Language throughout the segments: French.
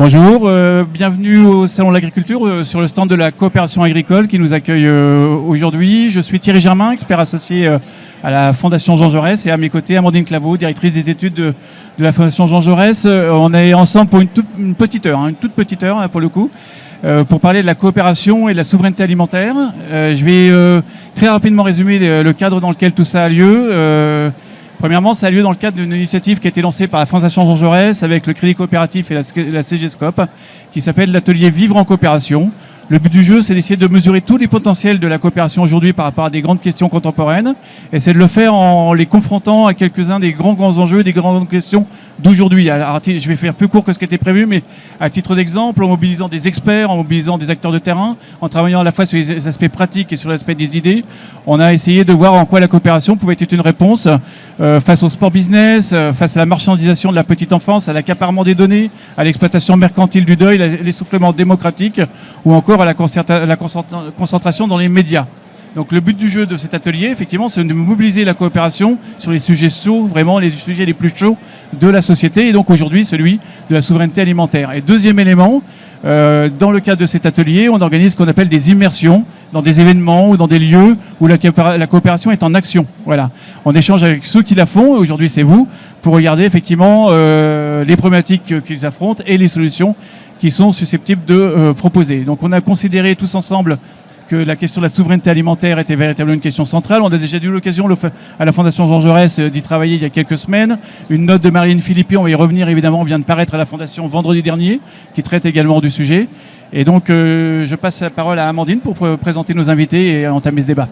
Bonjour, bienvenue au Salon de l'Agriculture sur le stand de la coopération agricole qui nous accueille aujourd'hui. Je suis Thierry Germain, expert associé à la Fondation Jean Jaurès, et à mes côtés Amandine Claveau, directrice des études de la Fondation Jean Jaurès. On est ensemble pour une toute petite heure pour le coup, pour parler de la coopération et de la souveraineté alimentaire. Je vais très rapidement résumer le cadre dans lequel tout ça a lieu. Premièrement, ça a lieu dans le cadre d'une initiative qui a été lancée par la Fondation Jean Jaurès avec le Crédit Coopératif et la CGSCOP, qui s'appelle l'atelier Vivre en coopération. Le but du jeu, c'est d'essayer de mesurer tous les potentiels de la coopération aujourd'hui par rapport à des grandes questions contemporaines, et c'est de le faire en les confrontant à quelques-uns des grands enjeux, des grandes questions d'aujourd'hui. Alors, je vais faire plus court que ce qui était prévu, mais à titre d'exemple, en mobilisant des experts, en mobilisant des acteurs de terrain, en travaillant à la fois sur les aspects pratiques et sur l'aspect des idées, on a essayé de voir en quoi la coopération pouvait être une réponse face au sport business, face à la marchandisation de la petite enfance, à l'accaparement des données, à l'exploitation mercantile du deuil, l'essoufflement démocratique, ou encore à la concentration dans les médias. Donc le but du jeu de cet atelier, effectivement, c'est de mobiliser la coopération sur les sujets chauds, vraiment les sujets les plus chauds de la société, et donc aujourd'hui celui de la souveraineté alimentaire. Et deuxième élément, dans le cadre de cet atelier, on organise ce qu'on appelle des immersions dans des événements ou dans des lieux où la coopération est en action. Voilà. On échange avec ceux qui la font, et aujourd'hui c'est vous, pour regarder effectivement les problématiques qu'ils affrontent et les solutions qui sont susceptibles de proposer. Donc on a considéré tous ensemble que la question de la souveraineté alimentaire était véritablement une question centrale. On a déjà eu l'occasion à la Fondation Jean Jaurès d'y travailler il y a quelques semaines. Une note de Marilyn Philippi, on va y revenir évidemment, vient de paraître à la Fondation vendredi dernier, qui traite également du sujet. Et donc je passe la parole à Amandine pour présenter nos invités et entamer ce débat.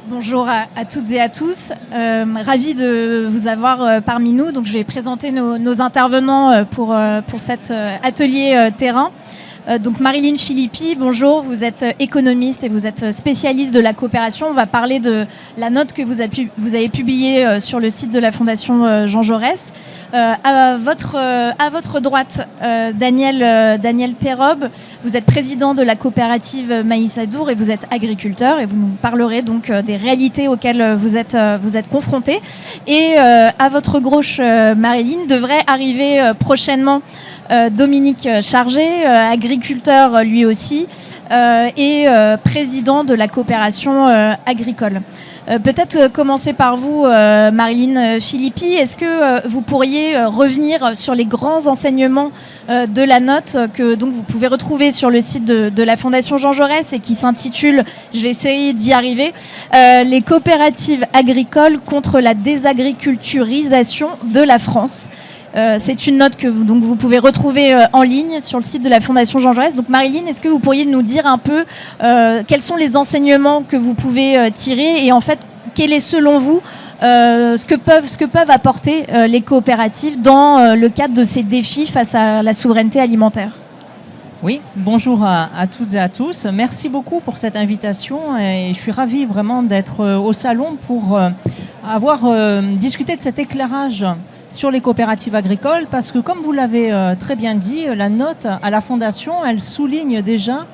Bonjour à toutes et à tous, ravi de vous avoir parmi nous. Donc, je vais présenter nos intervenants pour cet atelier terrain. Donc Marilyn Philippi, bonjour, vous êtes économiste et vous êtes spécialiste de la coopération. On va parler de la note que vous avez publiée sur le site de la Fondation Jean Jaurès. À votre droite, Daniel Perob, vous êtes président de la coopérative Maïs Adour et vous êtes agriculteur, et vous nous parlerez donc des réalités auxquelles vous êtes confrontés. Et à votre gauche, Marilyn, devrait arriver prochainement Dominique Chargé, agriculteur lui aussi, et président de la coopération agricole. Peut-être commencer par vous, Marilyn Philippi. Est-ce que vous pourriez revenir sur les grands enseignements de la note que donc vous pouvez retrouver sur le site de la Fondation Jean Jaurès et qui s'intitule, je vais essayer d'y arriver, les coopératives agricoles contre la désagriculturisation de la France. C'est une note que vous pouvez retrouver en ligne sur le site de la Fondation Jean Jaurès. Donc Marilyn, est-ce que vous pourriez nous dire un peu quels sont les enseignements que vous pouvez tirer, et en fait, quel est selon vous ce que peuvent apporter les coopératives dans le cadre de ces défis face à la souveraineté alimentaire? Oui, bonjour à toutes et à tous. Merci beaucoup pour cette invitation, et je suis ravie vraiment d'être au salon pour avoir discuté de cet éclairage sur les coopératives agricoles, parce que comme vous l'avez très bien dit, la note à la Fondation, elle souligne déjà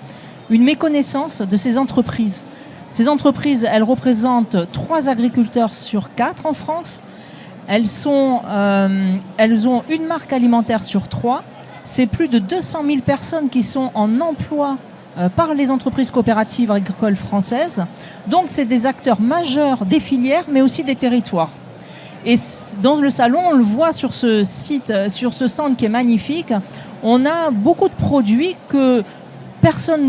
une méconnaissance de ces entreprises. Ces entreprises, elles représentent 3 agriculteurs sur 4 en France. Elles ont une marque alimentaire sur 3. C'est plus de 200 000 personnes qui sont en emploi par les entreprises coopératives agricoles françaises. Donc c'est des acteurs majeurs des filières, mais aussi des territoires. Et dans le salon, on le voit sur ce site, sur ce stand qui est magnifique, on a beaucoup de produits que personne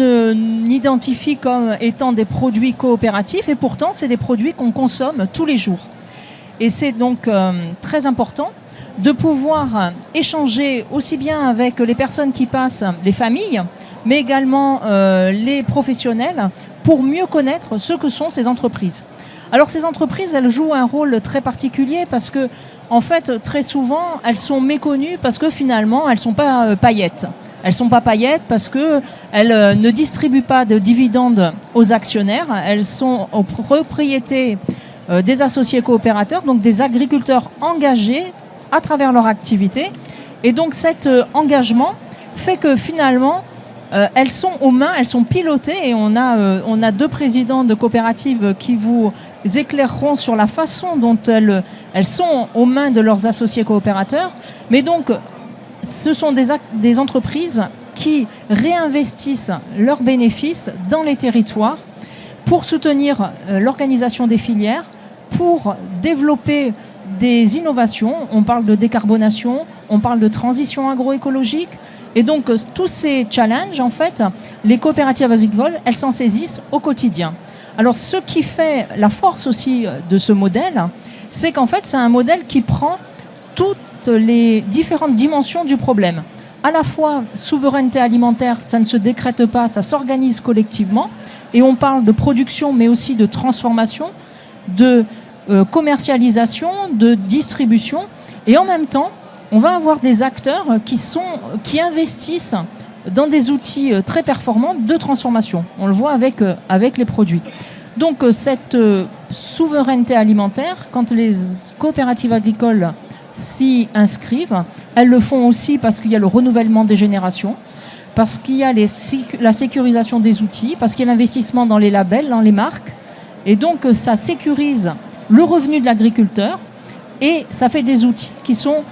n'identifie comme étant des produits coopératifs, et pourtant c'est des produits qu'on consomme tous les jours. Et c'est donc très important de pouvoir échanger aussi bien avec les personnes qui passent, les familles, mais également les professionnels, pour mieux connaître ce que sont ces entreprises. Alors ces entreprises, elles jouent un rôle très particulier parce que, en fait, très souvent, elles sont méconnues parce que finalement, elles ne sont pas paillettes. Elles ne sont pas paillettes parce qu'elles ne distribuent pas de dividendes aux actionnaires. Elles sont aux propriétés des associés coopérateurs, donc des agriculteurs engagés à travers leur activité. Et donc cet engagement fait que finalement, elles sont aux mains, elles sont pilotées, et on a 2 présidents de coopératives qui vous éclaireront sur la façon dont elles sont aux mains de leurs associés coopérateurs. Mais donc, ce sont des entreprises qui réinvestissent leurs bénéfices dans les territoires pour soutenir l'organisation des filières, pour développer des innovations. On parle de décarbonation, on parle de transition agroécologique. Et donc, tous ces challenges, en fait, les coopératives agricoles, elles s'en saisissent au quotidien. Alors, ce qui fait la force aussi de ce modèle, c'est qu'en fait, c'est un modèle qui prend toutes les différentes dimensions du problème. À la fois, souveraineté alimentaire, ça ne se décrète pas, ça s'organise collectivement. Et on parle de production, mais aussi de transformation, de commercialisation, de distribution. Et en même temps, on va avoir des acteurs qui investissent dans des outils très performants de transformation. On le voit avec les produits. Donc cette souveraineté alimentaire, quand les coopératives agricoles s'y inscrivent, elles le font aussi parce qu'il y a le renouvellement des générations, parce qu'il y a la sécurisation des outils, parce qu'il y a l'investissement dans les labels, dans les marques. Et donc ça sécurise le revenu de l'agriculteur et ça fait des outils qui sont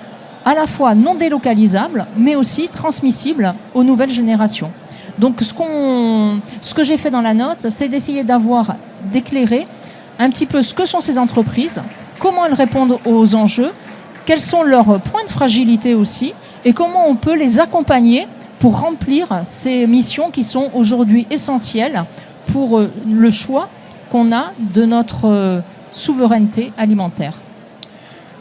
à la fois non délocalisables, mais aussi transmissibles aux nouvelles générations. Donc ce que j'ai fait dans la note, c'est d'essayer d'éclairer un petit peu ce que sont ces entreprises, comment elles répondent aux enjeux, quels sont leurs points de fragilité aussi, et comment on peut les accompagner pour remplir ces missions qui sont aujourd'hui essentielles pour le choix qu'on a de notre souveraineté alimentaire.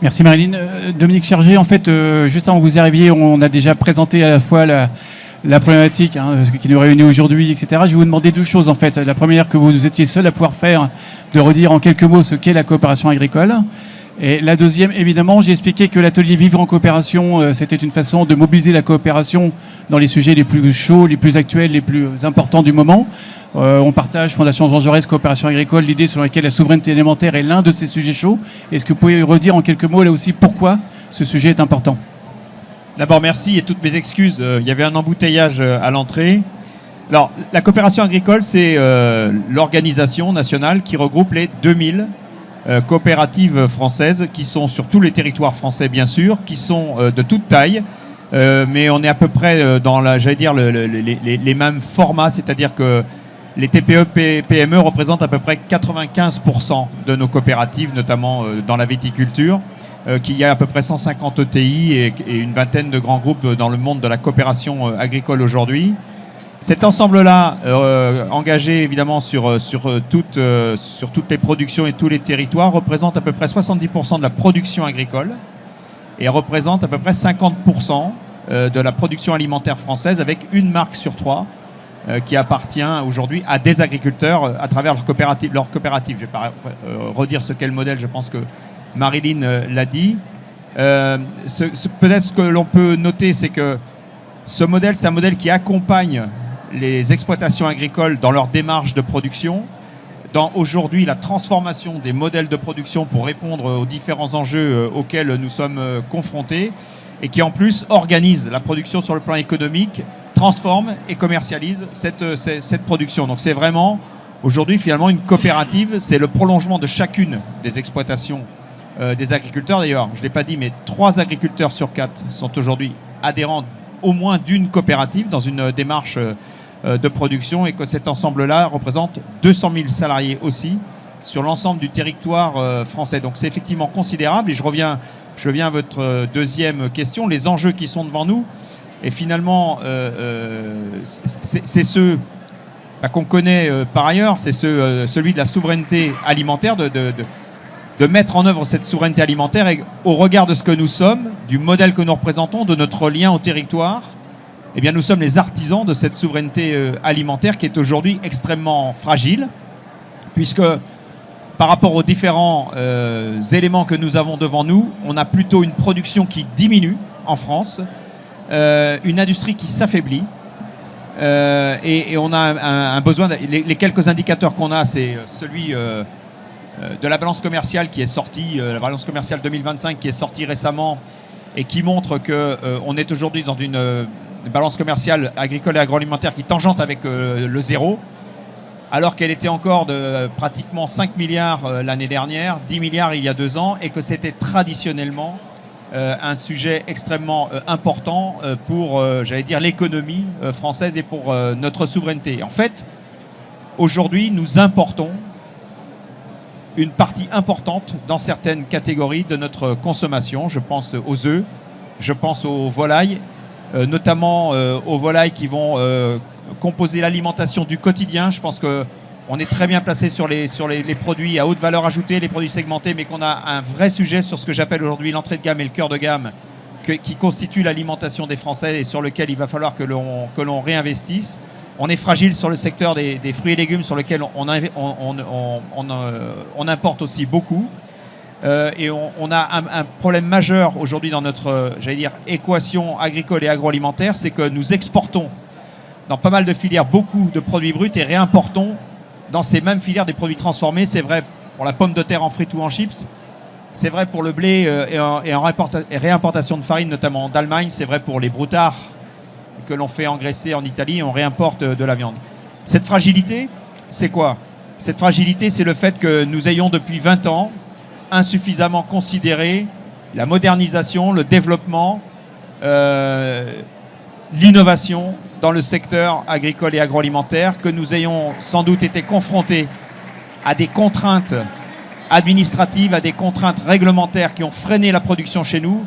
Merci Marilyn. Dominique Chergé, en fait, juste avant que vous arriviez, on a déjà présenté à la fois la problématique qui nous réunit aujourd'hui, etc. Je vais vous demander deux choses en fait. La première, que vous étiez seul à pouvoir faire, de redire en quelques mots ce qu'est la coopération agricole. Et la deuxième, évidemment, j'ai expliqué que l'atelier Vivre en coopération, c'était une façon de mobiliser la coopération dans les sujets les plus chauds, les plus actuels, les plus importants du moment. On partage, Fondation Jean Jaurès, coopération agricole, l'idée selon laquelle la souveraineté alimentaire est l'un de ces sujets chauds. Est-ce que vous pouvez redire en quelques mots là aussi pourquoi ce sujet est important ? D'abord, merci et toutes mes excuses. Il y avait un embouteillage à l'entrée. Alors, la coopération agricole, c'est l'organisation nationale qui regroupe les 2000 coopératives françaises qui sont sur tous les territoires français, bien sûr, qui sont de toute taille. Mais on est à peu près dans les mêmes formats, c'est-à-dire que les TPE-PME représentent à peu près 95% de nos coopératives, notamment dans la viticulture, qu'il y a à peu près 150 ETI et une vingtaine de grands groupes dans le monde de la coopération agricole aujourd'hui. Cet ensemble-là, engagé évidemment sur toutes les productions et tous les territoires, représente à peu près 70% de la production agricole et représente à peu près 50% de la production alimentaire française, avec une marque sur 3 qui appartient aujourd'hui à des agriculteurs à travers leur coopérative. Je ne vais pas redire ce qu'est le modèle, je pense que Marilyn l'a dit. Peut-être ce que l'on peut noter, c'est que ce modèle, c'est un modèle qui accompagne les exploitations agricoles dans leur démarche de production, dans aujourd'hui la transformation des modèles de production pour répondre aux différents enjeux auxquels nous sommes confrontés, et qui en plus organise la production sur le plan économique, transforme et commercialise cette production. Donc c'est vraiment aujourd'hui finalement une coopérative, c'est le prolongement de chacune des exploitations des agriculteurs. D'ailleurs, je ne l'ai pas dit, mais 3 agriculteurs sur 4 sont aujourd'hui adhérents au moins d'une coopérative dans une démarche de production, et que cet ensemble-là représente 200 000 salariés aussi sur l'ensemble du territoire français. Donc c'est effectivement considérable, et je reviens à votre deuxième question, les enjeux qui sont devant nous. Et finalement, c'est ceux qu'on connaît par ailleurs, c'est celui de la souveraineté alimentaire, de mettre en œuvre cette souveraineté alimentaire, et au regard de ce que nous sommes, du modèle que nous représentons, de notre lien au territoire, eh bien nous sommes les artisans de cette souveraineté alimentaire qui est aujourd'hui extrêmement fragile, puisque par rapport aux différents éléments que nous avons devant nous, on a plutôt une production qui diminue en France, une industrie qui s'affaiblit, et on a un besoin. Les quelques indicateurs qu'on a, c'est celui de la balance commerciale qui est sortie, la balance commerciale 2025 qui est sortie récemment, et qui montre qu'on est aujourd'hui dans une balance commerciale agricole et agroalimentaire qui tangente avec le zéro, alors qu'elle était encore de pratiquement 5 milliards l'année dernière, 10 milliards il y a 2 ans, et que c'était traditionnellement un sujet extrêmement important pour, j'allais dire, l'économie française et pour notre souveraineté. En fait, aujourd'hui, nous importons une partie importante dans certaines catégories de notre consommation. Je pense aux œufs, je pense aux volailles, notamment aux volailles qui vont composer l'alimentation du quotidien. Je pense qu'on est très bien placé sur les produits à haute valeur ajoutée, les produits segmentés, mais qu'on a un vrai sujet sur ce que j'appelle aujourd'hui l'entrée de gamme et le cœur de gamme, qui constitue l'alimentation des Français et sur lequel il va falloir que l'on réinvestisse. On est fragile sur le secteur des fruits et légumes, sur lequel on importe aussi beaucoup. Et on a un problème majeur aujourd'hui dans notre, j'allais dire, équation agricole et agroalimentaire, c'est que nous exportons dans pas mal de filières beaucoup de produits bruts et réimportons dans ces mêmes filières des produits transformés. C'est vrai pour la pomme de terre en frites ou en chips, c'est vrai pour le blé et en réimportation de farine, notamment d'Allemagne, c'est vrai pour les broutards que l'on fait engraisser en Italie et on réimporte de la viande. Cette fragilité, c'est quoi? Cette fragilité, c'est le fait que nous ayons depuis 20 ans insuffisamment considéré la modernisation, le développement, l'innovation dans le secteur agricole et agroalimentaire, que nous ayons sans doute été confrontés à des contraintes administratives, à des contraintes réglementaires qui ont freiné la production chez nous,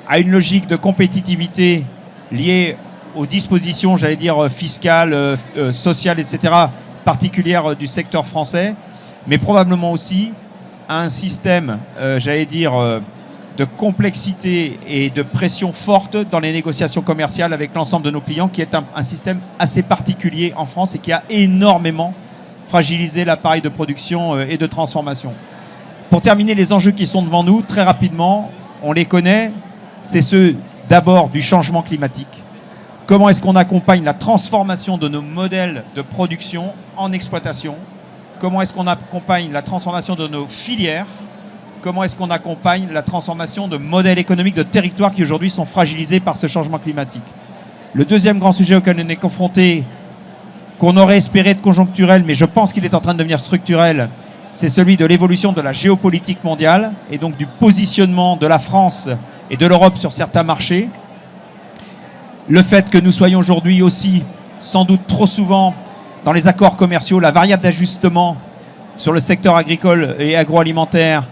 à une logique de compétitivité liée aux dispositions, j'allais dire, fiscales, sociales, etc., particulières du secteur français, mais probablement aussi à un système, j'allais dire, de complexité et de pression forte dans les négociations commerciales avec l'ensemble de nos clients, qui est un système assez particulier en France et qui a énormément fragilisé l'appareil de production et de transformation. Pour terminer, les enjeux qui sont devant nous, très rapidement, on les connaît, c'est ceux d'abord du changement climatique. Comment est-ce qu'on accompagne la transformation de nos modèles de production en exploitation? Comment est-ce qu'on accompagne la transformation de nos filières? Comment est-ce qu'on accompagne la transformation de modèles économiques de territoires qui aujourd'hui sont fragilisés par ce changement climatique? Le deuxième grand sujet auquel on est confronté, qu'on aurait espéré être conjoncturel, mais je pense qu'il est en train de devenir structurel, c'est celui de l'évolution de la géopolitique mondiale et donc du positionnement de la France et de l'Europe sur certains marchés. Le fait que nous soyons aujourd'hui aussi, sans doute trop souvent, dans les accords commerciaux, la variable d'ajustement sur le secteur agricole et agroalimentaire,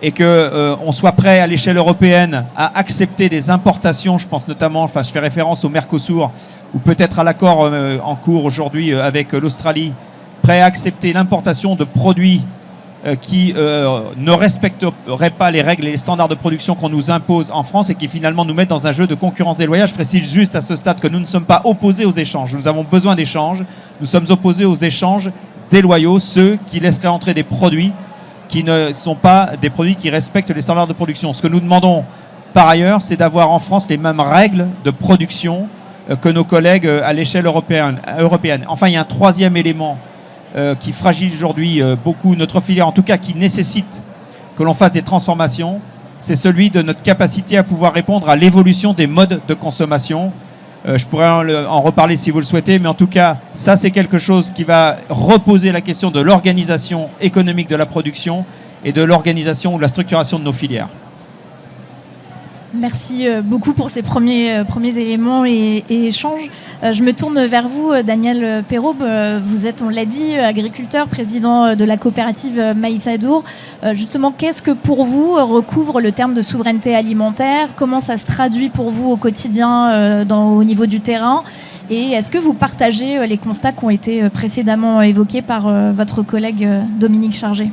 et qu'on soit prêt à l'échelle européenne à accepter des importations, je pense notamment, je fais référence au Mercosur, ou peut-être à l'accord en cours aujourd'hui avec l'Australie, prêt à accepter l'importation de produits qui ne respecteraient pas les règles et les standards de production qu'on nous impose en France et qui finalement nous mettent dans un jeu de concurrence déloyale. Je précise juste à ce stade que nous ne sommes pas opposés aux échanges. Nous avons besoin d'échanges. Nous sommes opposés aux échanges déloyaux, ceux qui laisseraient entrer des produits qui ne sont pas des produits qui respectent les standards de production. Ce que nous demandons par ailleurs, c'est d'avoir en France les mêmes règles de production que nos collègues à l'échelle européenne. Enfin, il y a un troisième élément qui fragilise aujourd'hui beaucoup notre filière, en tout cas qui nécessite que l'on fasse des transformations, c'est celui de notre capacité à pouvoir répondre à l'évolution des modes de consommation. Je pourrais en reparler si vous le souhaitez, mais en tout cas, ça c'est quelque chose qui va reposer la question de l'organisation économique de la production et de l'organisation ou de la structuration de nos filières. Merci beaucoup pour ces premiers éléments et échanges. Je me tourne vers vous, Daniel Perrault. Vous êtes, on l'a dit, agriculteur, président de la coopérative Maïsadour. Justement, qu'est-ce que pour vous recouvre le terme de souveraineté alimentaire? Comment ça se traduit pour vous au quotidien au niveau du terrain? Et est-ce que vous partagez les constats qui ont été précédemment évoqués par votre collègue Dominique Chargé?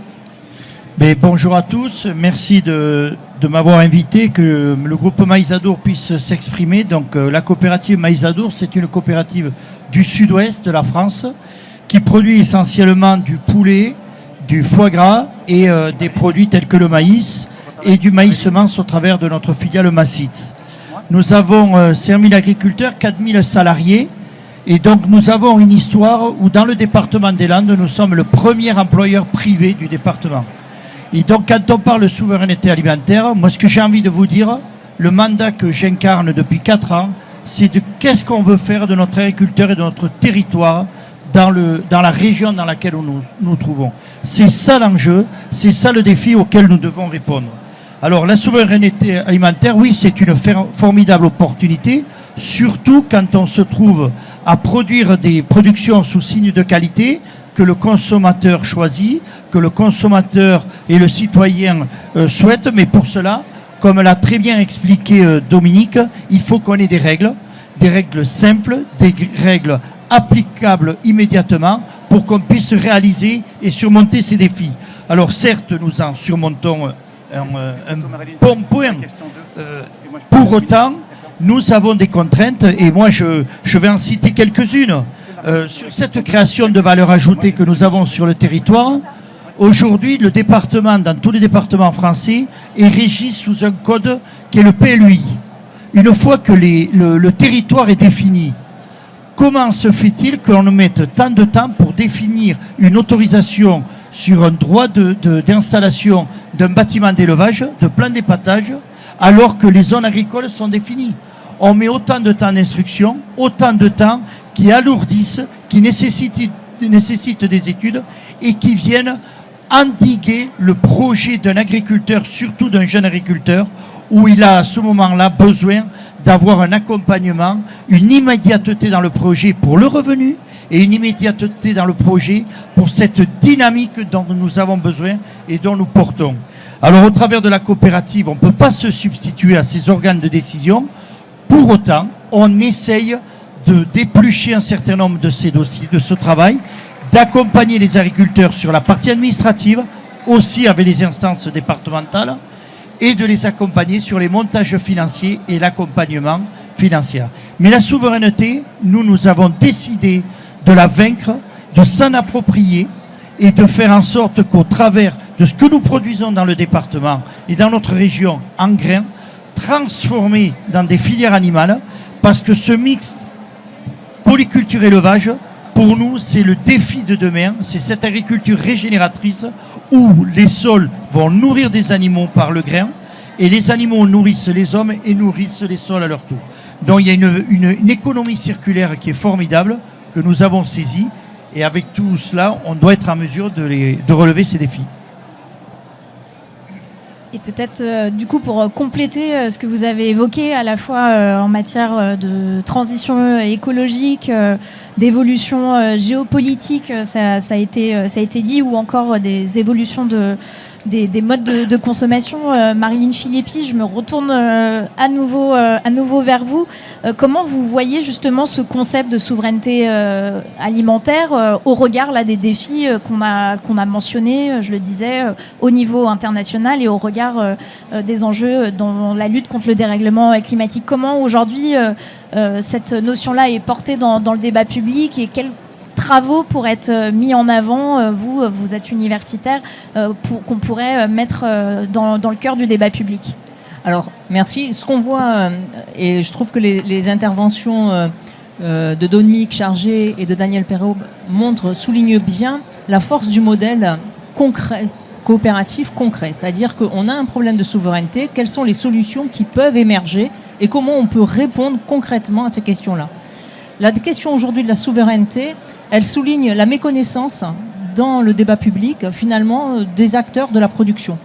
Bonjour à tous, merci de m'avoir invité, que le groupe Maïsadour puisse s'exprimer. Donc la coopérative Maïsadour, c'est une coopérative du sud-ouest de la France qui produit essentiellement du poulet, du foie gras et des produits tels que le maïs et du maïs semence au travers de notre filiale Massitz. Nous avons 5000 agriculteurs, 4000 salariés et donc nous avons une histoire où dans le département des Landes, nous sommes le premier employeur privé du département. Et donc, quand on parle de souveraineté alimentaire, moi, ce que j'ai envie de vous dire, le mandat que j'incarne depuis 4 ans, c'est de qu'est-ce qu'on veut faire de notre agriculteur et de notre territoire dans la région dans laquelle nous nous trouvons. C'est ça l'enjeu, c'est ça le défi auquel nous devons répondre. Alors la souveraineté alimentaire, oui, c'est une formidable opportunité, surtout quand on se trouve à produire des productions sous signe de qualité que le consommateur choisit, que le consommateur et le citoyen souhaitent. Mais pour cela, comme l'a très bien expliqué Dominique, il faut qu'on ait des règles simples, des règles applicables immédiatement pour qu'on puisse réaliser et surmonter ces défis. Alors certes, nous en surmontons un bon point. Pour autant, nous avons des contraintes et moi je vais en citer quelques-unes. Sur cette création de valeur ajoutée que nous avons sur le territoire, aujourd'hui le département, dans tous les départements français, est régi sous un code qui est le PLUI. Une fois que le territoire est défini, comment se fait-il qu'on mette tant de temps pour définir une autorisation sur un droit d'installation d'un bâtiment d'élevage, de plan d'épatage, alors que les zones agricoles sont définies? On met autant de temps d'instruction, autant de temps qui alourdissent, qui nécessitent des études et qui viennent endiguer le projet d'un agriculteur, surtout d'un jeune agriculteur, où il a à ce moment-là besoin d'avoir un accompagnement, une immédiateté dans le projet pour le revenu et une immédiateté dans le projet pour cette dynamique dont nous avons besoin et dont nous portons. Alors au travers de la coopérative, on ne peut pas se substituer à ces organes de décision. Pour autant, on essaye de d'éplucher un certain nombre de ces dossiers, de ce travail, d'accompagner les agriculteurs sur la partie administrative, aussi avec les instances départementales, et de les accompagner sur les montages financiers et l'accompagnement financier. Mais la souveraineté, nous avons décidé de la vaincre, de s'en approprier et de faire en sorte qu'au travers de ce que nous produisons dans le département et dans notre région en grains, transformés dans des filières animales, parce que ce mix polyculture-élevage, pour nous, c'est le défi de demain, c'est cette agriculture régénératrice où les sols vont nourrir des animaux par le grain et les animaux nourrissent les hommes et nourrissent les sols à leur tour. Donc il y a une économie circulaire qui est formidable, que nous avons saisie, et avec tout cela, on doit être en mesure de relever ces défis. Et peut-être, du coup, pour compléter ce que vous avez évoqué, à la fois en matière de transition écologique, d'évolution géopolitique, ça a été dit, ou encore des évolutions des modes de consommation. Marilyn Filippi, je me retourne à nouveau vers vous. Comment vous voyez justement ce concept de souveraineté alimentaire au regard là, des défis qu'on a mentionnés, je le disais, au niveau international et au regard des enjeux dans la lutte contre le dérèglement climatique? Comment aujourd'hui cette notion-là est portée dans le débat public et quels travaux pourraient être mis en avant, vous êtes universitaire, qu'on pourrait mettre dans le cœur du débat public? Alors, merci. Ce qu'on voit, et je trouve que les interventions de Dominique Chargé et de Daniel Perrault soulignent bien la force du modèle concret, coopératif concret. C'est-à-dire qu'on a un problème de souveraineté, quelles sont les solutions qui peuvent émerger et comment on peut répondre concrètement à ces questions-là. La question aujourd'hui de la souveraineté, elle souligne la méconnaissance dans le débat public, finalement, des acteurs de la production,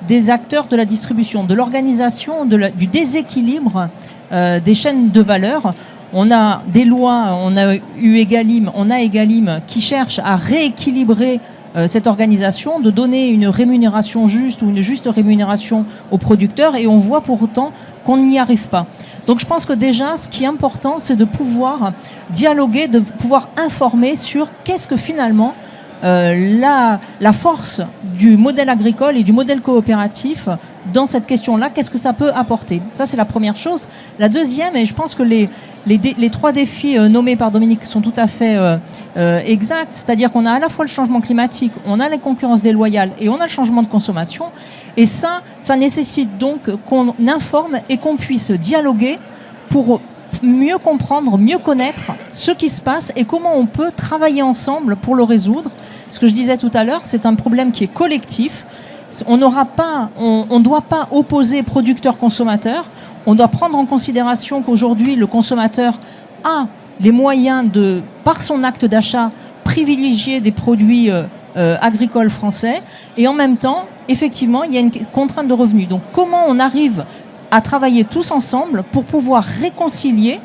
des acteurs de la distribution, de l'organisation, du déséquilibre des chaînes de valeur. On a des lois, on a eu Egalim, on a Egalim qui cherchent à rééquilibrer cette organisation, de donner une rémunération juste ou une juste rémunération aux producteurs, et on voit pour autant qu'on n'y arrive pas. Donc je pense que déjà, ce qui est important, c'est de pouvoir dialoguer, de pouvoir informer sur qu'est-ce que finalement la force du modèle agricole et du modèle coopératif dans cette question-là, qu'est-ce que ça peut apporter. Ça, c'est la première chose. La deuxième, et je pense que les trois défis nommés par Dominique sont tout à fait exacts, c'est-à-dire qu'on a à la fois le changement climatique, on a la concurrence déloyale et on a le changement de consommation. Et ça nécessite donc qu'on informe et qu'on puisse dialoguer pour mieux comprendre, mieux connaître ce qui se passe et comment on peut travailler ensemble pour le résoudre. Ce que je disais tout à l'heure, c'est un problème qui est collectif. On ne doit pas opposer producteur-consommateur. On doit prendre en considération qu'aujourd'hui, le consommateur a les moyens de, par son acte d'achat, privilégier des produits agricoles français. Et en même temps, effectivement, il y a une contrainte de revenus. Donc, comment on arrive à travailler tous ensemble pour pouvoir réconcilier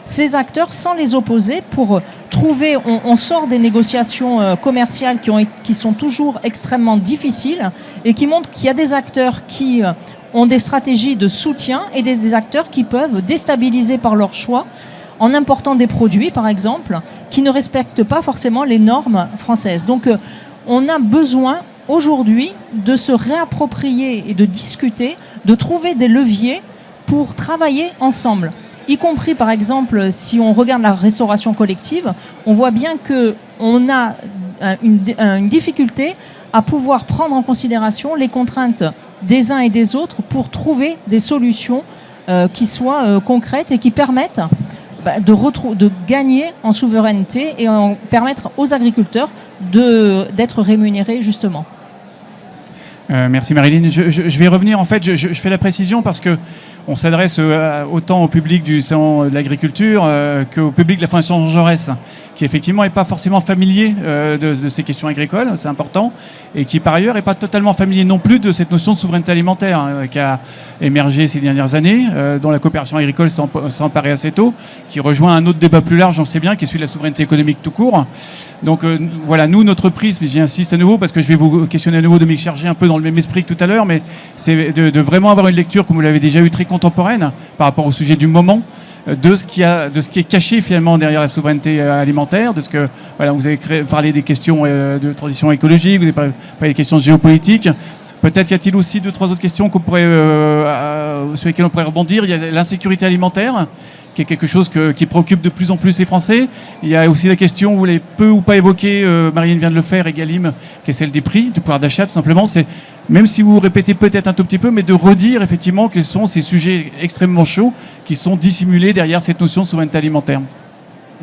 ces acteurs sans les opposer, pour trouver, on sort des négociations commerciales qui sont toujours extrêmement difficiles et qui montrent qu'il y a des acteurs qui ont des stratégies de soutien et des acteurs qui peuvent déstabiliser par leur choix en important des produits, par exemple, qui ne respectent pas forcément les normes françaises. Donc, on a besoin aujourd'hui de se réapproprier et de discuter, de trouver des leviers pour travailler ensemble. Y compris, par exemple, si on regarde la restauration collective, on voit bien qu'on a une difficulté à pouvoir prendre en considération les contraintes des uns et des autres pour trouver des solutions qui soient concrètes et qui permettent de gagner en souveraineté et permettre aux agriculteurs d'être rémunérés justement. Merci Marilyn. Je vais revenir, en fait, je fais la précision parce que on s'adresse autant au public du Salon de l'Agriculture qu'au public de la Fondation Jean Jaurès, qui effectivement n'est pas forcément familier de ces questions agricoles, c'est important, et qui par ailleurs n'est pas totalement familier non plus de cette notion de souveraineté alimentaire qui a émergé ces dernières années, dont la coopération agricole s'est emparée assez tôt, qui rejoint un autre débat plus large, j'en sais bien, qui est celui de la souveraineté économique tout court. Donc voilà, nous, notre prisme, j'y insiste à nouveau, parce que je vais vous questionner à nouveau, Dominique Chergé, un peu dans le même esprit que tout à l'heure, mais c'est de vraiment avoir une lecture, comme vous l'avez déjà eu, très contemporaine par rapport au sujet du moment, de ce qui est caché finalement derrière la souveraineté alimentaire, de ce que voilà, vous avez parlé des questions de transition écologique, vous avez parlé des questions géopolitiques. Peut-être y a-t-il aussi 2-3 autres questions sur lesquelles on pourrait rebondir. Il y a l'insécurité alimentaire, qui est quelque chose qui préoccupe de plus en plus les Français. Il y a aussi la question, vous l'avez peu ou pas évoquée, Marilyn vient de le faire, Egalim, qui est celle des prix, du pouvoir d'achat tout simplement. C'est, même si vous répétez peut-être un tout petit peu, mais de redire effectivement quels sont ces sujets extrêmement chauds qui sont dissimulés derrière cette notion de souveraineté alimentaire.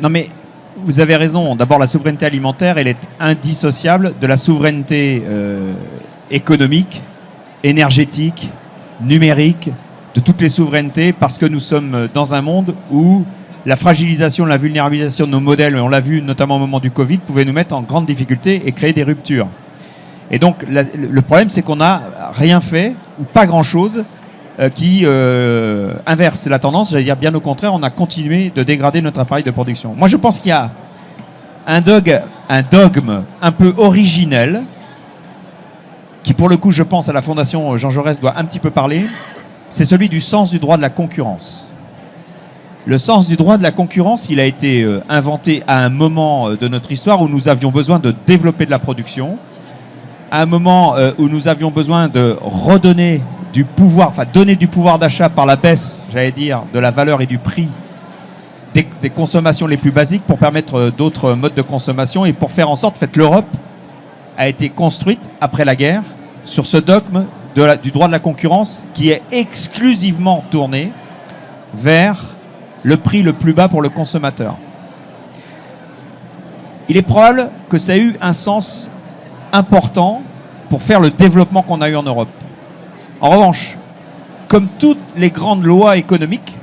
Non mais vous avez raison. D'abord, la souveraineté alimentaire, elle est indissociable de la souveraineté économique, énergétique, numérique, de toutes les souverainetés, parce que nous sommes dans un monde où la fragilisation, la vulnérabilisation de nos modèles, on l'a vu notamment au moment du Covid, pouvait nous mettre en grande difficulté et créer des ruptures. Et donc le problème, c'est qu'on n'a rien fait, ou pas grand-chose, qui inverse la tendance. J'allais dire bien au contraire, on a continué de dégrader notre appareil de production. Moi, je pense qu'il y a un dogme un peu originel, qui pour le coup, je pense, à la Fondation Jean Jaurès doit un petit peu parler, c'est celui du sens du droit de la concurrence. Le sens du droit de la concurrence, il a été inventé à un moment de notre histoire où nous avions besoin de développer de la production, à un moment où nous avions besoin de redonner du pouvoir, enfin donner du pouvoir d'achat par la baisse, j'allais dire, de la valeur et du prix des consommations les plus basiques pour permettre d'autres modes de consommation et pour faire en sorte, l'Europe a été construite après la guerre sur ce dogme du droit de la concurrence qui est exclusivement tourné vers le prix le plus bas pour le consommateur. Il est probable que ça ait eu un sens important pour faire le développement qu'on a eu en Europe. En revanche, comme toutes les grandes lois économiques,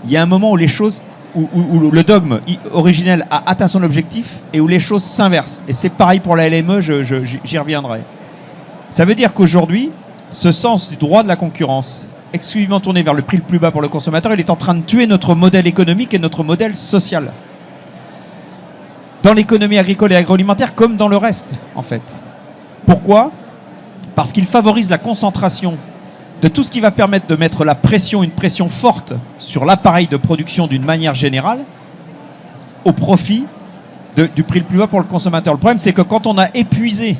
il y a un moment où les choses, où le dogme originel a atteint son objectif et où les choses s'inversent. Et c'est pareil pour la LME, j'y reviendrai. Ça veut dire qu'aujourd'hui, ce sens du droit de la concurrence, exclusivement tourné vers le prix le plus bas pour le consommateur, il est en train de tuer notre modèle économique et notre modèle social. Dans l'économie agricole et agroalimentaire, comme dans le reste, en fait. Pourquoi ? Parce qu'il favorise la concentration de tout ce qui va permettre de mettre la pression, une pression forte sur l'appareil de production d'une manière générale, au profit du prix le plus bas pour le consommateur. Le problème, c'est que quand on a épuisé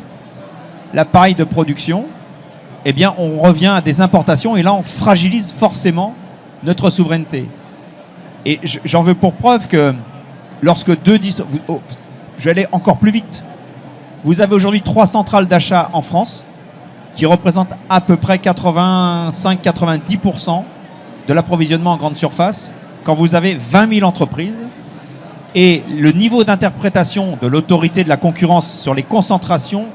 l'appareil de production, eh bien, on revient à des importations et là, on fragilise forcément notre souveraineté. Et j'en veux pour preuve que lorsque je vais aller encore plus vite. Vous avez aujourd'hui 3 centrales d'achat en France qui représentent à peu près 85-90% de l'approvisionnement en grande surface, quand vous avez 20 000 entreprises. Et le niveau d'interprétation de l'autorité de la concurrence sur les concentrations,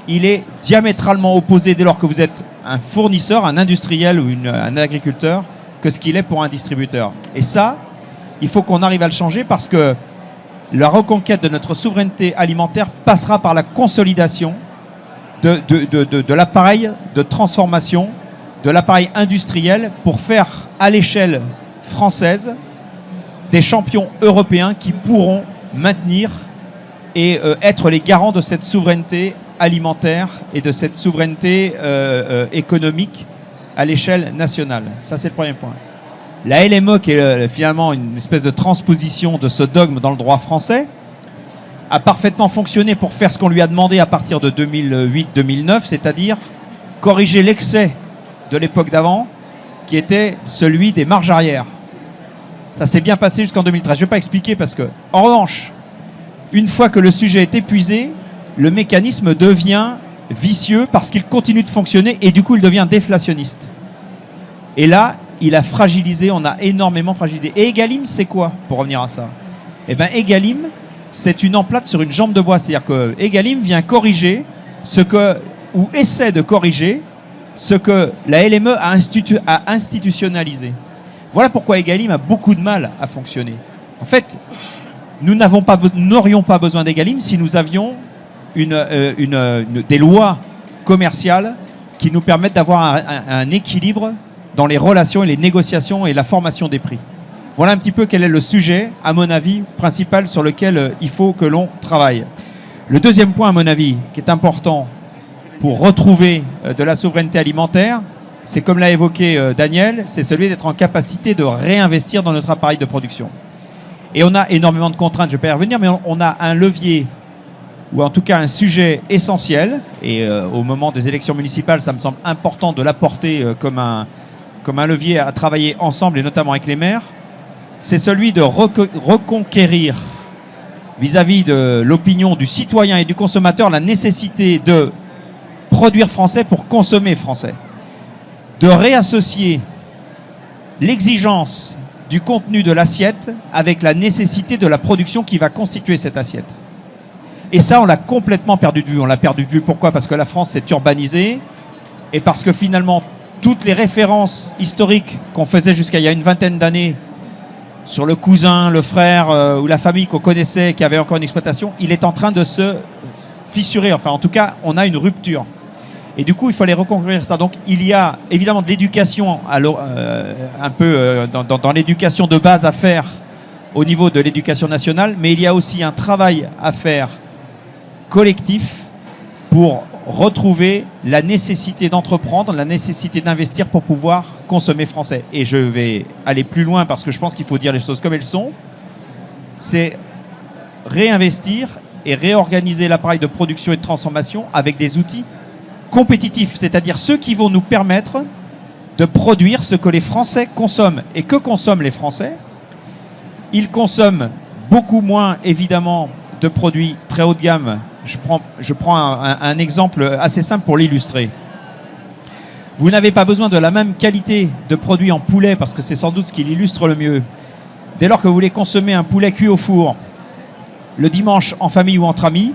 il est diamétralement opposé dès lors que vous êtes un fournisseur, un industriel ou un agriculteur, que ce qu'il est pour un distributeur. Et ça, il faut qu'on arrive à le changer parce que la reconquête de notre souveraineté alimentaire passera par la consolidation de l'appareil de transformation, de l'appareil industriel pour faire à l'échelle française des champions européens qui pourront maintenir et être les garants de cette souveraineté alimentaire et de cette souveraineté économique à l'échelle nationale. Ça, c'est le premier point. La LME, qui est finalement une espèce de transposition de ce dogme dans le droit français, a parfaitement fonctionné pour faire ce qu'on lui a demandé à partir de 2008-2009, c'est-à-dire corriger l'excès de l'époque d'avant, qui était celui des marges arrière. Ça s'est bien passé jusqu'en 2013. Je ne vais pas expliquer parce que, en revanche, une fois que le sujet est épuisé, le mécanisme devient vicieux parce qu'il continue de fonctionner et du coup, il devient déflationniste. Et là, il a fragilisé, on a énormément fragilisé. Et Egalim, c'est quoi, pour revenir à ça? Eh bien, Egalim, c'est une emplate sur une jambe de bois. C'est-à-dire que Egalim vient corriger ou essaie de corriger ce que la LME a institutionnalisé. Voilà pourquoi Egalim a beaucoup de mal à fonctionner. En fait, nous n'aurions pas besoin d'Egalim si nous avions des lois commerciales qui nous permettent d'avoir un équilibre dans les relations et les négociations et la formation des prix. Voilà un petit peu quel est le sujet, à mon avis, principal sur lequel il faut que l'on travaille. Le deuxième point, à mon avis, qui est important pour retrouver de la souveraineté alimentaire, c'est, comme l'a évoqué Daniel, c'est celui d'être en capacité de réinvestir dans notre appareil de production. Et on a énormément de contraintes, je ne vais pas y revenir, mais on a un levier, ou en tout cas un sujet essentiel, et au moment des élections municipales, ça me semble important de l'apporter comme un levier à travailler ensemble, et notamment avec les maires, c'est celui de reconquérir vis-à-vis de l'opinion du citoyen et du consommateur la nécessité de produire français pour consommer français, de réassocier l'exigence du contenu de l'assiette avec la nécessité de la production qui va constituer cette assiette. Et ça, on l'a complètement perdu de vue. On l'a perdu de vue, pourquoi? Parce que la France s'est urbanisée et parce que finalement, toutes les références historiques qu'on faisait jusqu'à il y a une vingtaine d'années sur le cousin, le frère ou la famille qu'on connaissait, qui avait encore une exploitation, il est en train de se fissurer. Enfin, en tout cas, on a une rupture. Et du coup, il fallait reconquérir ça. Donc, il y a évidemment de l'éducation, un peu dans l'éducation de base à faire au niveau de l'éducation nationale, mais il y a aussi un travail à faire collectif pour retrouver la nécessité d'entreprendre, la nécessité d'investir pour pouvoir consommer français. Et je vais aller plus loin parce que je pense qu'il faut dire les choses comme elles sont. C'est réinvestir et réorganiser l'appareil de production et de transformation avec des outils compétitifs, c'est-à-dire ceux qui vont nous permettre de produire ce que les Français consomment. Et que consomment les Français? Ils consomment beaucoup moins, évidemment, de produits très haut de gamme. Je prends un exemple assez simple pour l'illustrer. Vous n'avez pas besoin de la même qualité de produit en poulet, parce que c'est sans doute ce qui l'illustre le mieux. Dès lors que vous voulez consommer un poulet cuit au four le dimanche en famille ou entre amis,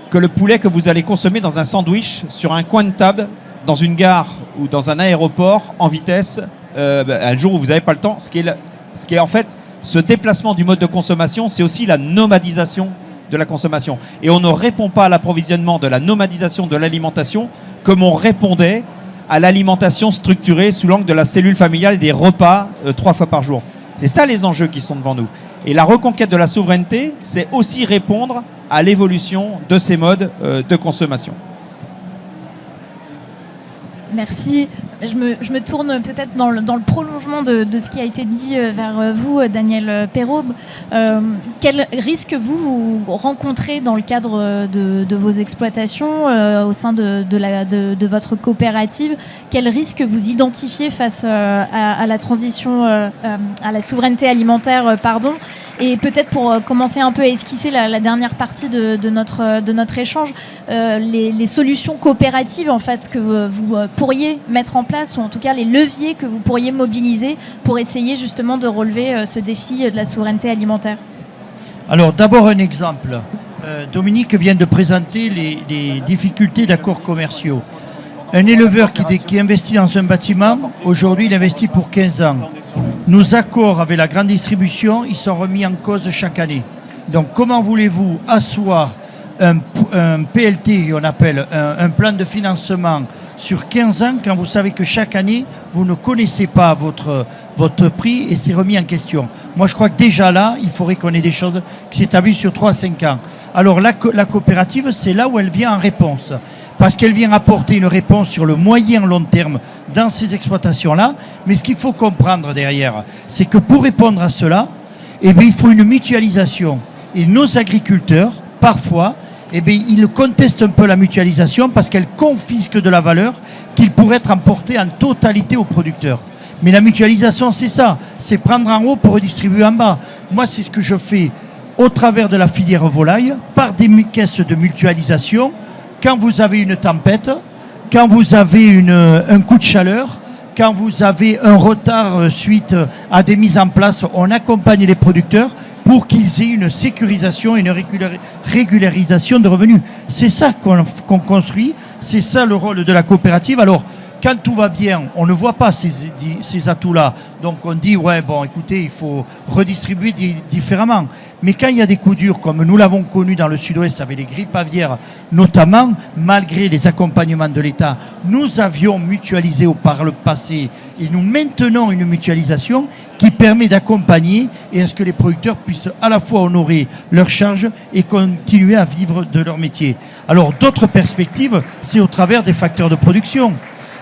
que le poulet que vous allez consommer dans un sandwich, sur un coin de table, dans une gare ou dans un aéroport, en vitesse, un jour où vous n'avez pas le temps. Ce qui est en fait, ce déplacement du mode de consommation, c'est aussi la nomadisation de la consommation. Et on ne répond pas à l'approvisionnement de la nomadisation de l'alimentation comme on répondait à l'alimentation structurée sous l'angle de la cellule familiale et des repas 3 fois par jour. C'est ça les enjeux qui sont devant nous. Et la reconquête de la souveraineté, c'est aussi répondre à l'évolution de ces modes de consommation. Merci. Je me tourne peut-être dans le prolongement de ce qui a été dit vers vous, Daniel Perrault. Quel risque vous rencontrez dans le cadre de vos exploitations au sein de votre coopérative? Quel risque vous identifiez face à la transition, à la souveraineté alimentaire, Et peut-être pour commencer un peu à esquisser la dernière partie de notre échange, les solutions coopératives en fait que vous pourriez mettre en place, ou en tout cas les leviers que vous pourriez mobiliser pour essayer justement de relever ce défi de la souveraineté alimentaire. Alors d'abord un exemple. Dominique vient de présenter les difficultés d'accords commerciaux. Un éleveur qui investit dans un bâtiment, aujourd'hui il investit pour 15 ans. Nos accords avec la grande distribution, ils sont remis en cause chaque année. Donc comment voulez-vous asseoir un PLT, on appelle un plan de financement sur 15 ans, quand vous savez que chaque année, vous ne connaissez pas votre prix et c'est remis en question. Moi, je crois que déjà là, il faudrait qu'on ait des choses qui s'établissent sur 3 à 5 ans. Alors, la coopérative, c'est là où elle vient en réponse. Parce qu'elle vient apporter une réponse sur le moyen long terme dans ces exploitations-là. Mais ce qu'il faut comprendre derrière, c'est que pour répondre à cela, eh bien, il faut une mutualisation. Et nos agriculteurs, parfois, eh bien, ils contestent un peu la mutualisation parce qu'elle confisque de la valeur qu'il pourrait être emportée en totalité aux producteurs. Mais la mutualisation, c'est ça. C'est prendre en haut pour redistribuer en bas. Moi, c'est ce que je fais au travers de la filière volaille, par des caisses de mutualisation. Quand vous avez une tempête, quand vous avez un coup de chaleur, quand vous avez un retard suite à des mises en place, on accompagne les producteurs pour qu'ils aient une sécurisation et une régularisation de revenus. C'est ça qu'on construit, c'est ça le rôle de la coopérative. Alors, quand tout va bien, on ne voit pas ces atouts-là. Donc on dit, ouais, bon, écoutez, il faut redistribuer différemment. Mais quand il y a des coups durs, comme nous l'avons connu dans le sud-ouest avec les grippes aviaires, notamment, malgré les accompagnements de l'État, nous avions mutualisé par le passé et nous maintenons une mutualisation qui permet d'accompagner et à ce que les producteurs puissent à la fois honorer leurs charges et continuer à vivre de leur métier. Alors d'autres perspectives, c'est au travers des facteurs de production.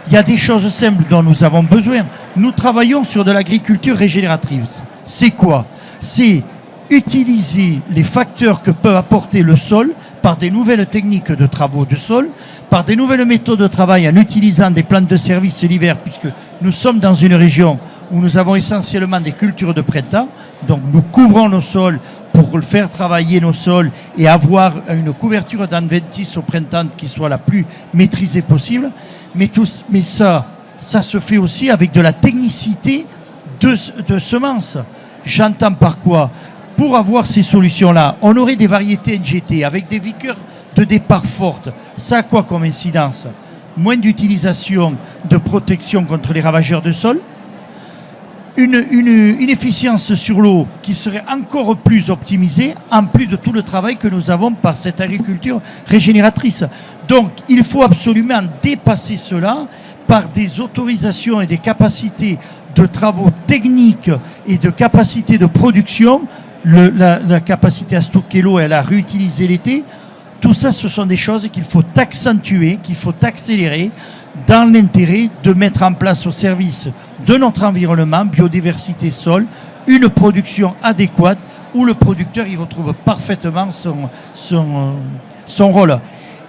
Il y a des choses simples dont nous avons besoin. Nous travaillons sur de l'agriculture régénératrice. C'est quoi? C'est utiliser les facteurs que peut apporter le sol par des nouvelles techniques de travaux de sol, par des nouvelles méthodes de travail en utilisant des plantes de service l'hiver, puisque nous sommes dans une région où nous avons essentiellement des cultures de printemps. Donc nous couvrons nos sols pour faire travailler nos sols et avoir une couverture d'adventice au printemps qui soit la plus maîtrisée possible. Mais ça se fait aussi avec de la technicité de semences. J'entends par quoi? Pour avoir ces solutions-là, on aurait des variétés NGT avec des vigueurs de départ fortes. Ça a quoi comme incidence? Moins d'utilisation de protection contre les ravageurs de sol, une efficience sur l'eau qui serait encore plus optimisée, en plus de tout le travail que nous avons par cette agriculture régénératrice. Donc, il faut absolument dépasser cela par des autorisations et des capacités de travaux techniques et de capacités de production, la capacité à stocker l'eau et à la réutiliser l'été. Tout ça, ce sont des choses qu'il faut accentuer, qu'il faut accélérer dans l'intérêt de mettre en place au service de notre environnement, biodiversité, sol, une production adéquate où le producteur y retrouve parfaitement son rôle.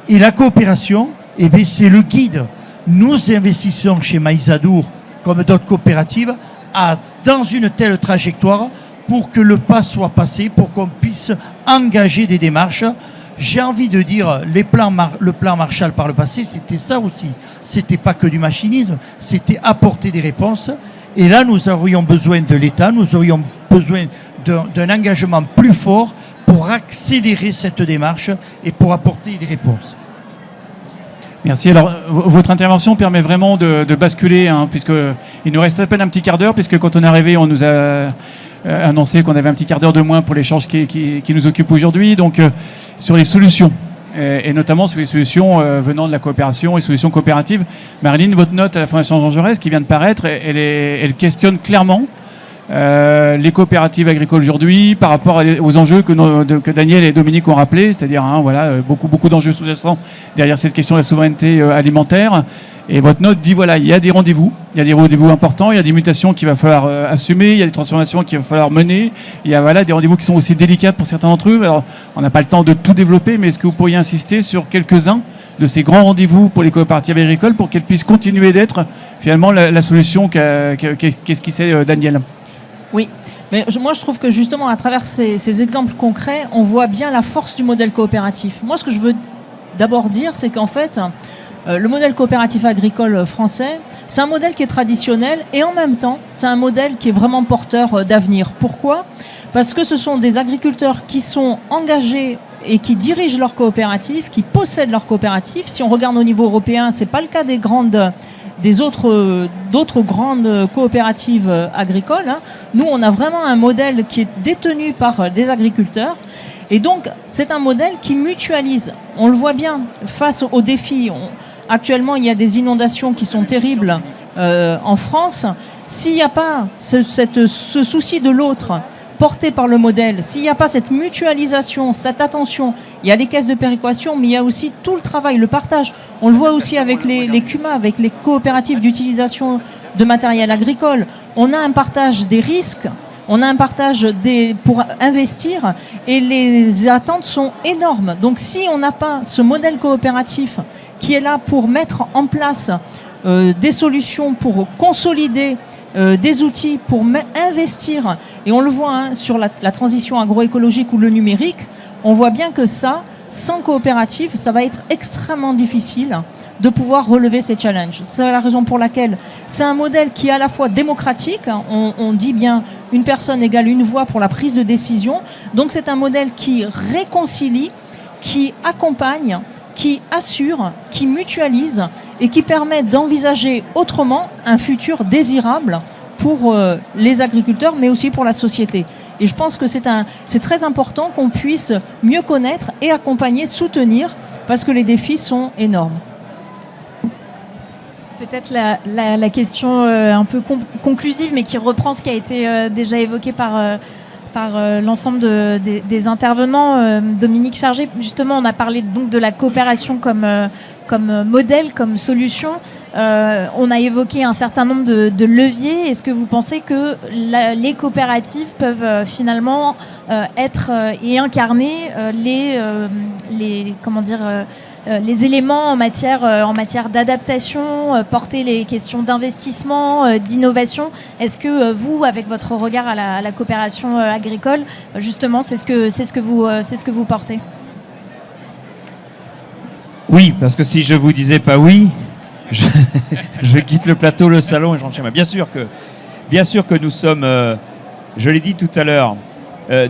Et la coopération, eh bien, c'est le guide. Nous investissons chez Maïsadour, comme d'autres coopératives, dans une telle trajectoire pour que le pas soit passé, pour qu'on puisse engager des démarches. J'ai envie de dire, le plan Marshall par le passé, c'était ça aussi. C'était pas que du machinisme, c'était apporter des réponses. Et là, nous aurions besoin de l'État, nous aurions besoin d'un engagement plus fort pour accélérer cette démarche et pour apporter des réponses. Merci. Alors, votre intervention permet vraiment de basculer, puisqu'il nous reste à peine un petit quart d'heure, puisque quand on est arrivé, on nous a annoncé qu'on avait un petit quart d'heure de moins pour l'échange qui nous occupe aujourd'hui. Donc, sur les solutions, et notamment sur les solutions venant de la coopération et solutions coopératives. Marilyn, votre note à la Fondation Jean Jaurès qui vient de paraître, elle questionne clairement les coopératives agricoles aujourd'hui par rapport aux enjeux que Daniel et Dominique ont rappelés, c'est-à-dire beaucoup d'enjeux sous-jacents derrière cette question de la souveraineté alimentaire. Et votre note dit il y a des rendez-vous importants, il y a des mutations qu'il va falloir assumer, il y a des transformations qu'il va falloir mener, il y a des rendez-vous qui sont aussi délicats pour certains d'entre eux. Alors on n'a pas le temps de tout développer, mais est-ce que vous pourriez insister sur quelques-uns de ces grands rendez-vous pour les coopératives agricoles pour qu'elles puissent continuer d'être finalement la solution qu'esquissait Daniel? Oui, mais moi je trouve que justement à travers ces exemples concrets, on voit bien la force du modèle coopératif. Moi ce que je veux d'abord dire, c'est qu'en fait, le modèle coopératif agricole français, c'est un modèle qui est traditionnel et en même temps, c'est un modèle qui est vraiment porteur d'avenir. Pourquoi ? Parce que ce sont des agriculteurs qui sont engagés et qui dirigent leur coopérative, qui possèdent leur coopérative. Si on regarde au niveau européen, ce n'est pas le cas d'autres grandes coopératives agricoles. Nous, on a vraiment un modèle qui est détenu par des agriculteurs. Et donc, c'est un modèle qui mutualise. On le voit bien face aux défis. Actuellement, il y a des inondations qui sont terribles en France. S'il n'y a pas ce souci de l'autre porté par le modèle, s'il n'y a pas cette mutualisation, cette attention, il y a les caisses de péréquation, mais il y a aussi tout le travail, le partage. On le voit aussi avec les CUMA, avec les coopératives d'utilisation de matériel agricole. On a un partage des risques, on a un partage pour investir, et les attentes sont énormes. Donc si on n'a pas ce modèle coopératif qui est là pour mettre en place des solutions, pour consolider des outils, pour investir, et on le voit sur la transition agroécologique ou le numérique, on voit bien que ça, sans coopérative, ça va être extrêmement difficile de pouvoir relever ces challenges. C'est la raison pour laquelle c'est un modèle qui est à la fois démocratique, on dit bien une personne égale une voix pour la prise de décision, donc c'est un modèle qui réconcilie, qui accompagne, qui assure, qui mutualise et qui permet d'envisager autrement un futur désirable pour les agriculteurs, mais aussi pour la société. Et je pense que c'est très important qu'on puisse mieux connaître et accompagner, soutenir, parce que les défis sont énormes. Peut-être la question un peu conclusive, mais qui reprend ce qui a été déjà évoqué par l'ensemble des intervenants. Dominique Chargé, justement, on a parlé donc de la coopération comme modèle, comme solution. On a évoqué un certain nombre de leviers. Est-ce que vous pensez que les coopératives peuvent finalement être et incarner les éléments en matière d'adaptation, porter les questions d'investissement, d'innovation? Est-ce que vous, avec votre regard à la coopération agricole, justement, c'est ce que vous portez? Oui, parce que si je vous disais pas oui, je quitte le plateau, le salon et je rentre chez moi. Bien sûr que nous sommes, je l'ai dit tout à l'heure,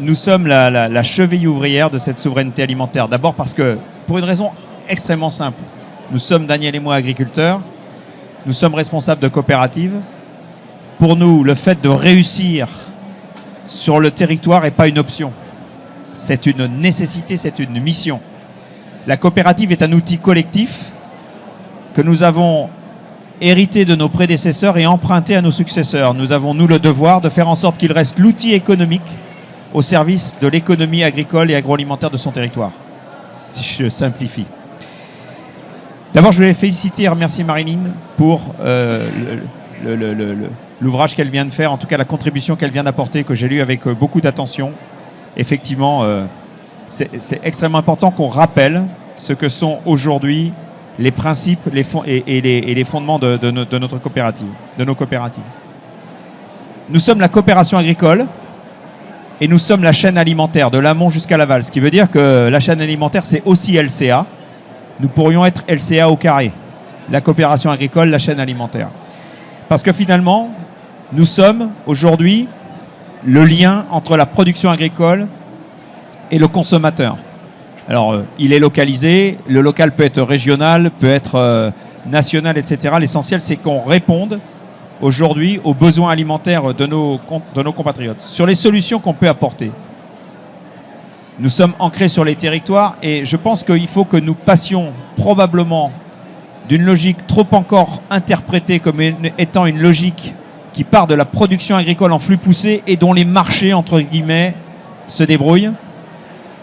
nous sommes la cheville ouvrière de cette souveraineté alimentaire. D'abord parce que, pour une raison extrêmement simple, nous sommes, Daniel et moi, agriculteurs, nous sommes responsables de coopératives. Pour nous, le fait de réussir sur le territoire n'est pas une option. C'est une nécessité, c'est une mission. La coopérative est un outil collectif que nous avons hérité de nos prédécesseurs et emprunté à nos successeurs. Nous avons, nous, le devoir de faire en sorte qu'il reste l'outil économique au service de l'économie agricole et agroalimentaire de son territoire. Si je simplifie. D'abord, je voulais féliciter et remercier Marilyn pour l'ouvrage qu'elle vient de faire, en tout cas la contribution qu'elle vient d'apporter, que j'ai lu avec beaucoup d'attention. Effectivement, c'est extrêmement important qu'on rappelle ce que sont aujourd'hui les principes et les fondements de notre coopérative, de nos coopératives. Nous sommes la coopération agricole et nous sommes la chaîne alimentaire, de l'amont jusqu'à l'aval. Ce qui veut dire que la chaîne alimentaire, c'est aussi LCA. Nous pourrions être LCA au carré. La coopération agricole, la chaîne alimentaire. Parce que finalement, nous sommes aujourd'hui le lien entre la production agricole et le consommateur. Alors, il est localisé, le local peut être régional, peut être national, etc. L'essentiel, c'est qu'on réponde aujourd'hui aux besoins alimentaires de nos compatriotes. Sur les solutions qu'on peut apporter, nous sommes ancrés sur les territoires et je pense qu'il faut que nous passions probablement d'une logique trop encore interprétée comme étant une logique qui part de la production agricole en flux poussé et dont les marchés, entre guillemets, se débrouillent,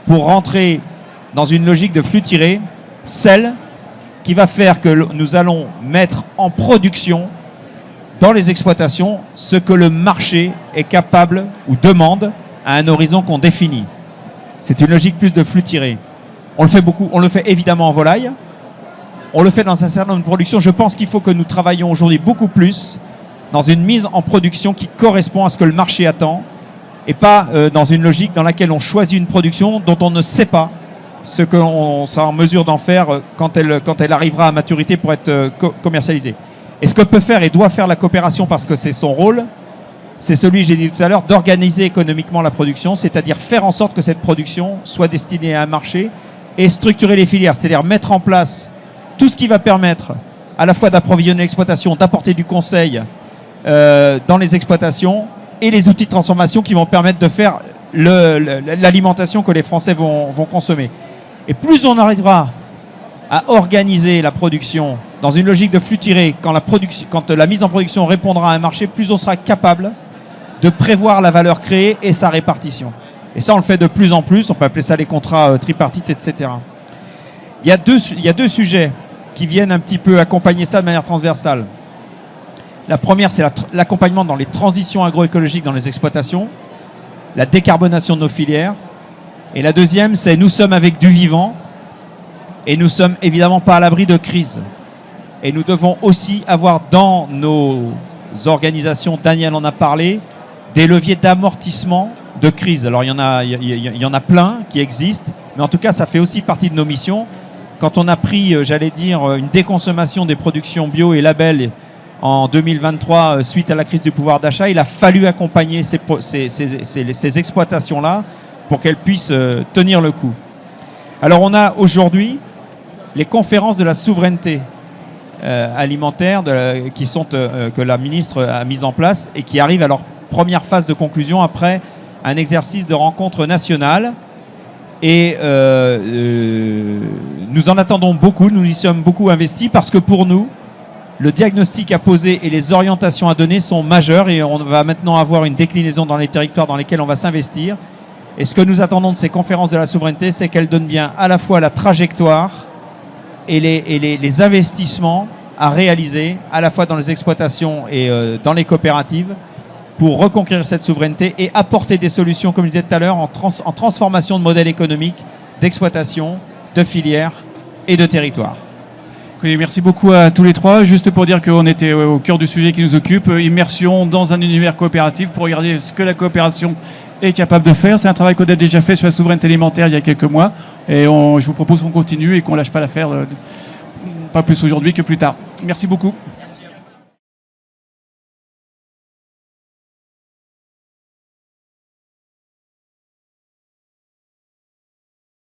pour rentrer dans une logique de flux tiré, celle qui va faire que nous allons mettre en production dans les exploitations ce que le marché est capable ou demande à un horizon qu'on définit. C'est une logique plus de flux tiré. On le fait beaucoup, on le fait évidemment en volaille, on le fait dans un certain nombre de productions. Je pense qu'il faut que nous travaillions aujourd'hui beaucoup plus dans une mise en production qui correspond à ce que le marché attend et pas dans une logique dans laquelle on choisit une production dont on ne sait pas ce qu'on sera en mesure d'en faire quand elle arrivera à maturité pour être commercialisée. Et ce que peut faire et doit faire la coopération, parce que c'est son rôle, c'est celui, j'ai dit tout à l'heure, d'organiser économiquement la production, c'est-à-dire faire en sorte que cette production soit destinée à un marché et structurer les filières, c'est-à-dire mettre en place tout ce qui va permettre à la fois d'approvisionner l'exploitation, d'apporter du conseil dans les exploitations et les outils de transformation qui vont permettre de faire l'alimentation que les Français vont consommer. Et plus on arrivera à organiser la production dans une logique de flux tiré, quand la mise en production répondra à un marché, plus on sera capable de prévoir la valeur créée et sa répartition. Et ça, on le fait de plus en plus, on peut appeler ça les contrats tripartites, etc. Il y a deux sujets qui viennent un petit peu accompagner ça de manière transversale. La première, c'est l'accompagnement dans les transitions agroécologiques dans les exploitations, la décarbonation de nos filières. Et la deuxième, c'est nous sommes avec du vivant et nous sommes évidemment pas à l'abri de crise. Et nous devons aussi avoir dans nos organisations, Daniel en a parlé, des leviers d'amortissement de crise. Alors il y en a plein qui existent, mais en tout cas ça fait aussi partie de nos missions. Quand on a pris, j'allais dire, une déconsommation des productions bio et labels en 2023 suite à la crise du pouvoir d'achat, il a fallu accompagner ces exploitations-là pour qu'elles puissent tenir le coup. Alors on a aujourd'hui les conférences de la souveraineté alimentaire que la ministre a mises en place et qui arrivent à leur première phase de conclusion après un exercice de rencontre nationale. Et nous en attendons beaucoup, nous y sommes beaucoup investis parce que pour nous, le diagnostic à poser et les orientations à donner sont majeurs et on va maintenant avoir une déclinaison dans les territoires dans lesquels on va s'investir. Et ce que nous attendons de ces conférences de la souveraineté, c'est qu'elles donnent bien à la fois la trajectoire et les investissements à réaliser, à la fois dans les exploitations et dans les coopératives, pour reconquérir cette souveraineté et apporter des solutions, comme je disais tout à l'heure, en transformation de modèles économiques, d'exploitation, de filières et de territoires. Oui, merci beaucoup à tous les trois. Juste pour dire qu'on était au cœur du sujet qui nous occupe, immersion dans un univers coopératif pour regarder ce que la coopération est capable de faire. C'est un travail qu'on a déjà fait sur la souveraineté alimentaire il y a quelques mois et je vous propose qu'on continue et qu'on ne lâche pas l'affaire, pas plus aujourd'hui que plus tard. Merci beaucoup.